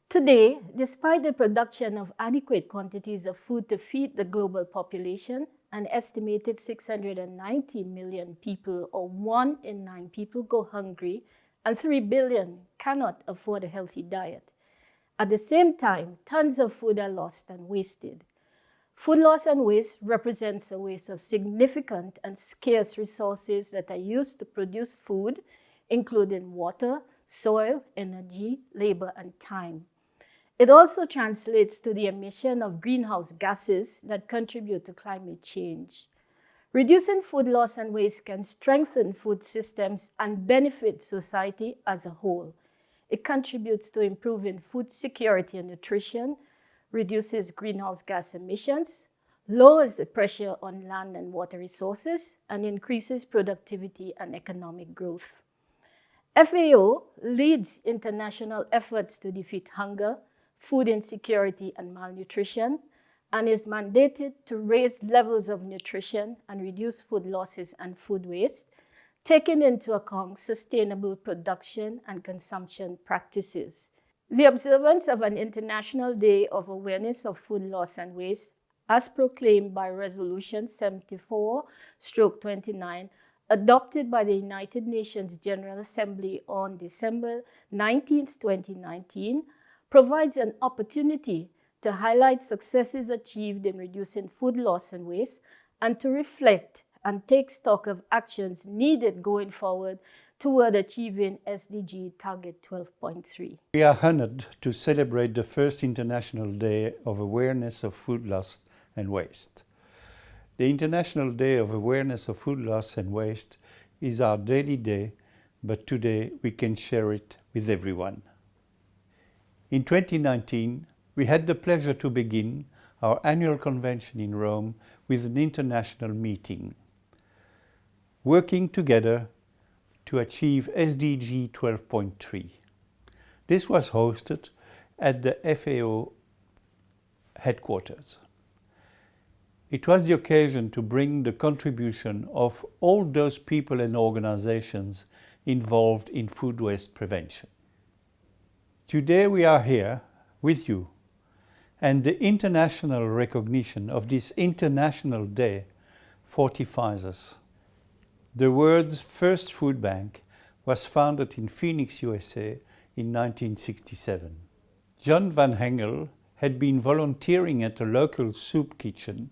Today, despite the production of adequate quantities of food to feed the global population, an estimated 690 million people, or 1 in 9 people, go hungry, and 3 billion cannot afford a healthy diet. At the same time, tons of food are lost and wasted. Food loss and waste represents a waste of significant and scarce resources that are used to produce food, including water, soil, energy, labor, and time. It also translates to the emission of greenhouse gases that contribute to climate change. Reducing food loss and waste can strengthen food systems and benefit society as a whole. It contributes to improving food security and nutrition, reduces greenhouse gas emissions, lowers the pressure on land and water resources, and increases productivity and economic growth. FAO leads international efforts to defeat hunger, food insecurity, and malnutrition, and is mandated to raise levels of nutrition and reduce food losses and food waste, taking into account sustainable production and consumption practices. The observance of an International Day of Awareness of Food Loss and Waste, as proclaimed by Resolution 74/29, adopted by the United Nations General Assembly on December 19, 2019, provides an opportunity to highlight successes achieved in reducing food loss and waste, and to reflect and take stock of actions needed going forward toward achieving SDG Target 12.3. We are honored to celebrate the first International Day of Awareness of Food Loss and Waste. The International Day of Awareness of Food Loss and Waste is our daily day, but today we can share it with everyone. In 2019, we had the pleasure to begin our annual convention in Rome with an international meeting, working together to achieve SDG 12.3. This was hosted at the FAO headquarters. It was the occasion to bring the contribution of all those people and organizations involved in food waste prevention. Today we are here with you, and the international recognition of this International Day fortifies us. The world's first food bank was founded in Phoenix, USA in 1967. John Van Hengel had been volunteering at a local soup kitchen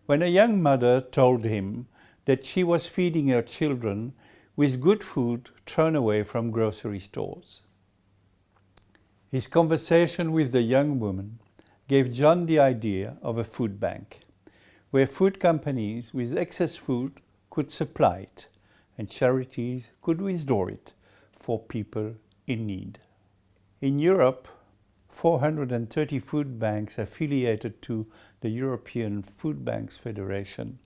when a young mother told him that she was feeding her children with good food thrown away from grocery stores. His conversation with the young woman gave John the idea of a food bank, where food companies with excess food could supply it, and charities could withdraw it for people in need. In Europe, 430 food banks affiliated to the European Food Banks Federation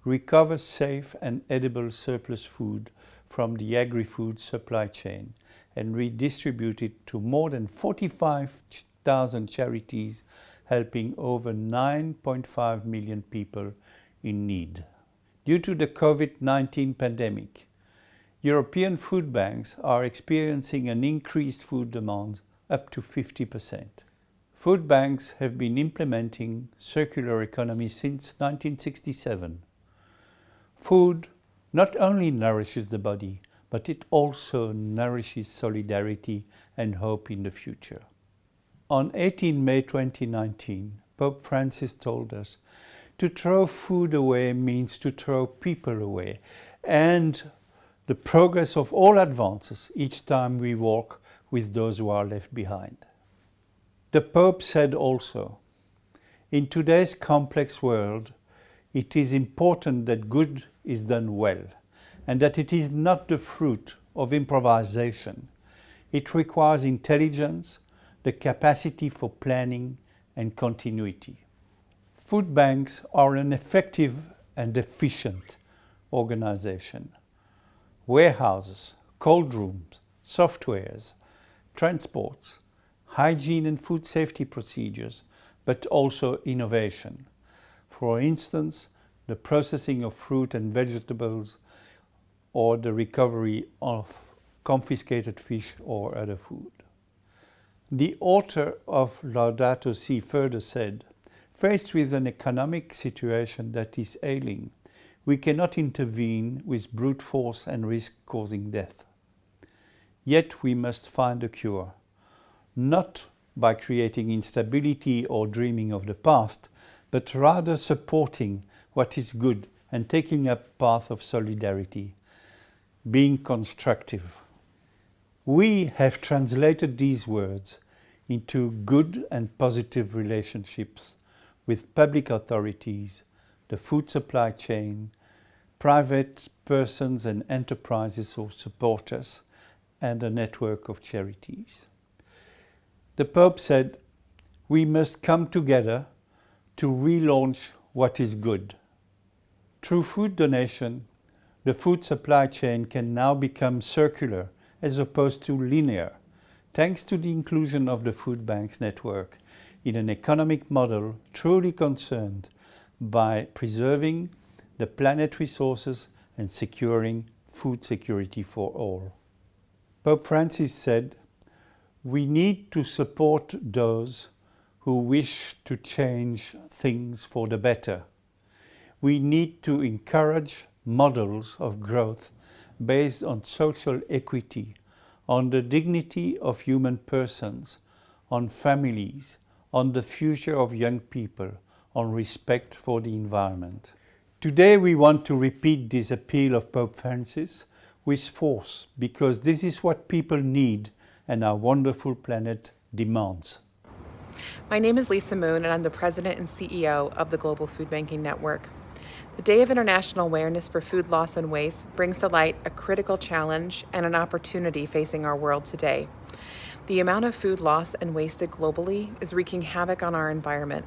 recover safe and edible surplus food from the agri-food supply chain and redistribute it to more than 45,000 charities, helping over 9.5 million people in need. Due to the COVID-19 pandemic, European food banks are experiencing an increased food demand up to 50%. Food banks have been implementing circular economy since 1967. Food not only nourishes the body, but it also nourishes solidarity and hope in the future. On 18 May 2019, Pope Francis told us to throw food away means to throw people away, and the progress of all advances each time we walk with those who are left behind. The Pope said also, in today's complex world, it is important that good is done well, and that it is not the fruit of improvisation. It requires intelligence, the capacity for planning and continuity. Food banks are an effective and efficient organization. Warehouses, cold rooms, softwares, transports, hygiene and food safety procedures, but also innovation. For instance, the processing of fruit and vegetables, or the recovery of confiscated fish or other food. The author of Laudato Si further said, "Faced with an economic situation that is ailing, we cannot intervene with brute force and risk causing death. Yet we must find a cure, not by creating instability or dreaming of the past, but rather supporting what is good and taking up a path of solidarity, being constructive." We have translated these words into good and positive relationships with public authorities, the food supply chain, private persons and enterprises who support us, and a network of charities. The Pope said, "We must come together to relaunch what is good." Through food donation, the food supply chain can now become circular as opposed to linear, thanks to the inclusion of the food banks network in an economic model truly concerned by preserving the planet resources and securing food security for all. Pope Francis said, "We need to support those who wish to change things for the better. We need to encourage models of growth based on social equity, on the dignity of human persons, on families, on the future of young people, on respect for the environment." Today we want to repeat this appeal of Pope Francis with force, because this is what people need and our wonderful planet demands. My name is Lisa Moon, and I'm the President and CEO of the Global Food Banking Network. The Day of International Awareness for Food Loss and Waste brings to light a critical challenge and an opportunity facing our world today. The amount of food lost and wasted globally is wreaking havoc on our environment.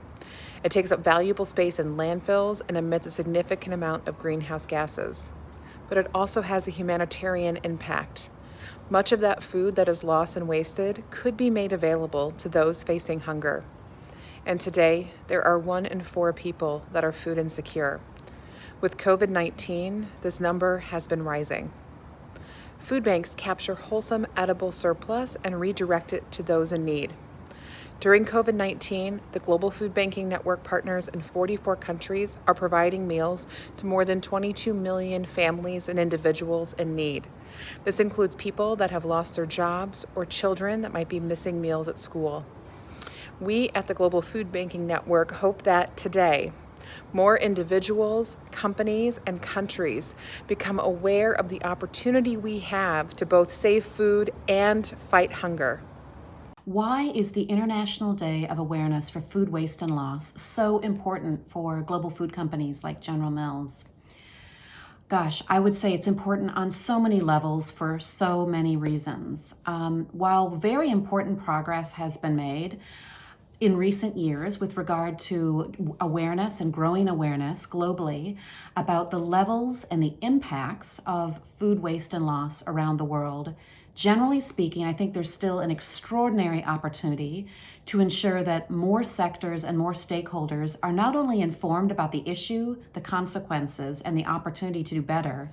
It takes up valuable space in landfills and emits a significant amount of greenhouse gases. But it also has a humanitarian impact. Much of that food that is lost and wasted could be made available to those facing hunger. And today, there are 1 in 4 people that are food insecure. With COVID-19, this number has been rising. Food banks capture wholesome edible surplus and redirect it to those in need. During COVID-19, the Global Food Banking Network partners in 44 countries are providing meals to more than 22 million families and individuals in need. This includes people that have lost their jobs or children that might be missing meals at school. We at the Global Food Banking Network hope that today, more individuals, companies, and countries become aware of the opportunity we have to both save food and fight hunger. Why is the International Day of Awareness for Food Waste and Loss so important for global food companies like General Mills? Gosh, I would say it's important on so many levels for so many reasons. While very important progress has been made in recent years with regard to awareness and growing awareness globally about the levels and the impacts of food waste and loss around the world, generally speaking, I think there's still an extraordinary opportunity to ensure that more sectors and more stakeholders are not only informed about the issue, the consequences, and the opportunity to do better,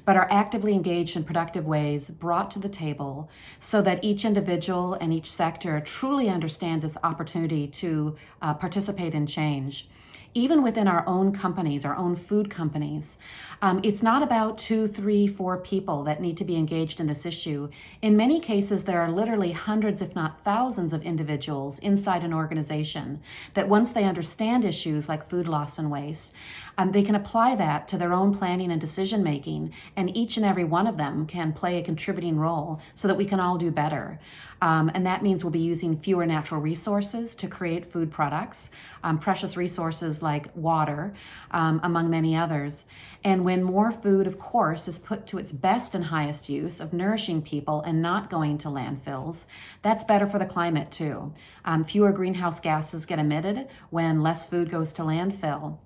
but are actively engaged in productive ways brought to the table so that each individual and each sector truly understands its opportunity to participate in change. Even within our own companies, our own food companies, it's not about 2, 3, 4 people that need to be engaged in this issue. In many cases, there are literally hundreds, if not thousands, of individuals inside an organization that once they understand issues like food loss and waste, they can apply that to their own planning and decision making, and each and every one of them can play a contributing role so that we can all do better. And that means we'll be using fewer natural resources to create food products, precious resources like water, among many others. And when more food, of course, is put to its best and highest use of nourishing people and not going to landfills, that's better for the climate too. Fewer greenhouse gases get emitted when less food goes to landfill.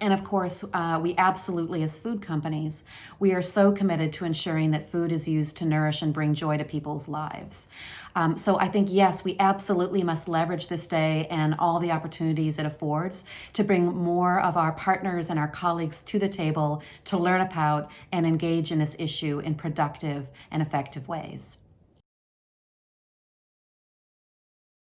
And of course, we absolutely, as food companies, we are so committed to ensuring that food is used to nourish and bring joy to people's lives. So I think, yes, we absolutely must leverage this day and all the opportunities it affords to bring more of our partners and our colleagues to the table to learn about and engage in this issue in productive and effective ways.